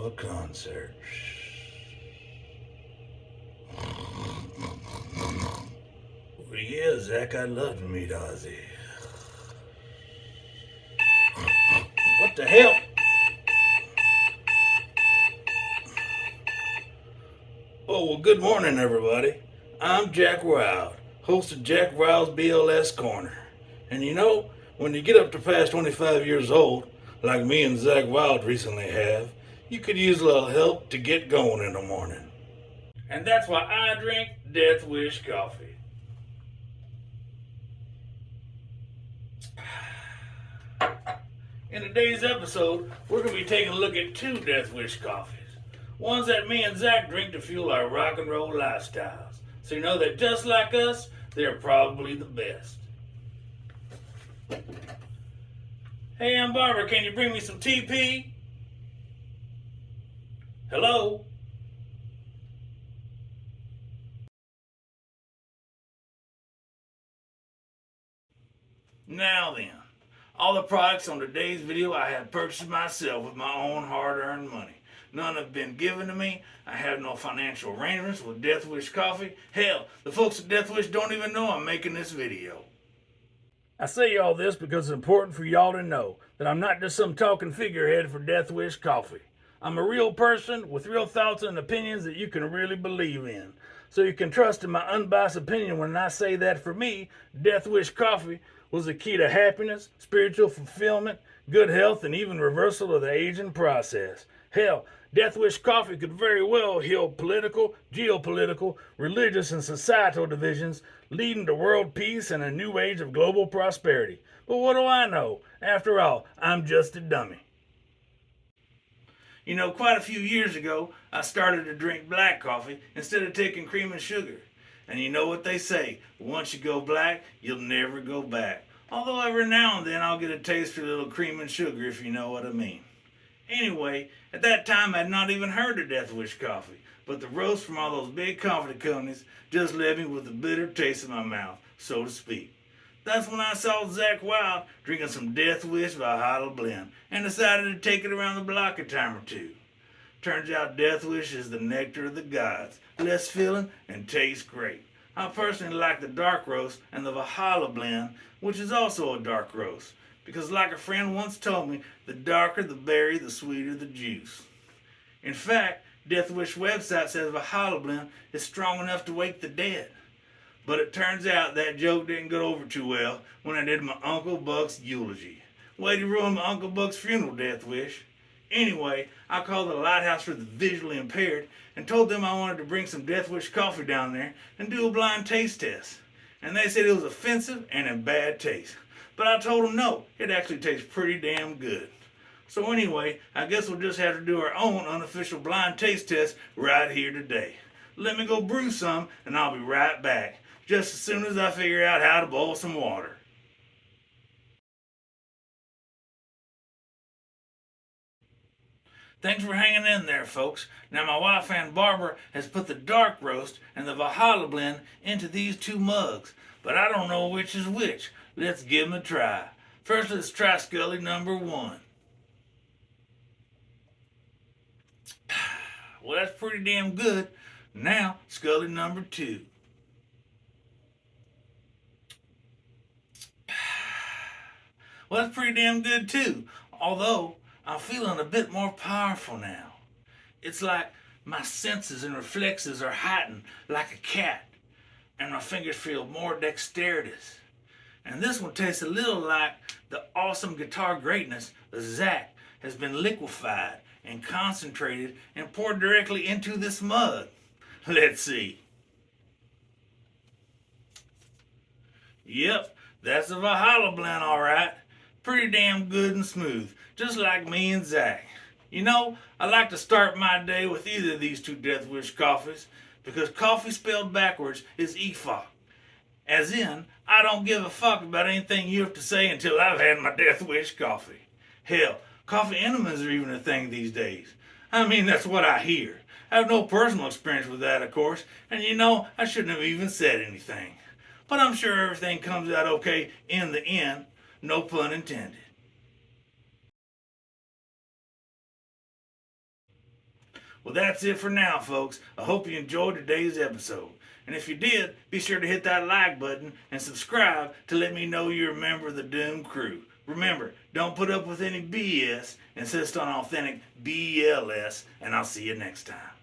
a concert. Well, yeah, Zakk, I'd love to meet Ozzy. What the hell? Oh, well, good morning, everybody. I'm Jakk Rylde, host of Jakk Rylde's BLS Corner. And you know, when you get up to past 25 years old, like me and Zakk Rylde recently have, you could use a little help to get going in the morning. And that's why I drink DeathWish coffee. In today's episode, we're going to be taking a look at two DeathWish coffees. Ones that me and Zakk drink to fuel our rock and roll lifestyles. So you know that just like us, they're probably the best. Hey, I'm Barbara. Can you bring me some TP? Hello? Now then, all the products on today's video I have purchased myself with my own hard-earned money. None have been given to me. I have no financial arrangements with DeathWish Coffee. Hell, the folks at DeathWish don't even know I'm making this video. I say all this because it's important for y'all to know that I'm not just some talking figurehead for DeathWish Coffee. I'm a real person with real thoughts and opinions that you can really believe in. So you can trust in my unbiased opinion when I say that for me, DeathWish Coffee was the key to happiness, spiritual fulfillment, good health, and even reversal of the aging process. Hell, DeathWish Coffee could very well heal political, geopolitical, religious, and societal divisions, leading to world peace and a new age of global prosperity. But what do I know? After all, I'm just a dummy. You know, quite a few years ago, I started to drink black coffee instead of taking cream and sugar. And you know what they say, once you go black, you'll never go back. Although every now and then I'll get a taste for a little cream and sugar, if you know what I mean. Anyway, at that time I'd not even heard of DeathWish Coffee, but the roast from all those big coffee companies just left me with a bitter taste in my mouth, so to speak. That's when I saw Zakk Rylde drinking some DeathWish Valhalla blend and decided to take it around the block a time or two. Turns out DeathWish is the nectar of the gods, less filling and tastes great. I personally like the dark roast and the Valhalla blend, which is also a dark roast, because like a friend once told me, the darker the berry, the sweeter the juice. In fact, DeathWish website says Valhalla blend is strong enough to wake the dead. But it turns out that joke didn't go over too well when I did my Uncle Buck's eulogy. Way to ruin my Uncle Buck's funeral, DeathWish. Anyway, I called the Lighthouse for the Visually Impaired and told them I wanted to bring some DeathWish coffee down there and do a blind taste test. And they said it was offensive and in bad taste. But I told them no, it actually tastes pretty damn good. So anyway, I guess we'll just have to do our own unofficial blind taste test right here today. Let me go brew some and I'll be right back, just as soon as I figure out how to boil some water. Thanks for hanging in there, folks. Now my wife Aunt Barbara has put the dark roast and the Valhalla blend into these two mugs, but I don't know which is which. Let's give them a try. First, let's try Scully number 1. Well, that's pretty damn good. Now, Scully number 2. Well, that's pretty damn good too, although I'm feeling a bit more powerful now. It's like my senses and reflexes are heightened like a cat, and my fingers feel more dexterous. And this one tastes a little like the awesome guitar greatness of Zakk has been liquefied and concentrated and poured directly into this mug. Let's see. Yep, that's the Valhalla blend, all right. Pretty damn good and smooth, just like me and Zakk. You know, I like to start my day with either of these two DeathWish coffees because coffee spelled backwards is EFOC. As in, I don't give a fuck about anything you have to say until I've had my DeathWish coffee. Hell, coffee enemas are even a thing these days. I mean, that's what I hear. I have no personal experience with that, of course, and you know, I shouldn't have even said anything. But I'm sure everything comes out okay in the end, no pun intended. Well, that's it for now, folks. I hope you enjoyed today's episode. And if you did, be sure to hit that like button and subscribe to let me know you're a member of the Doom Crew. Remember, don't put up with any BS, insist on authentic BLS, and I'll see you next time.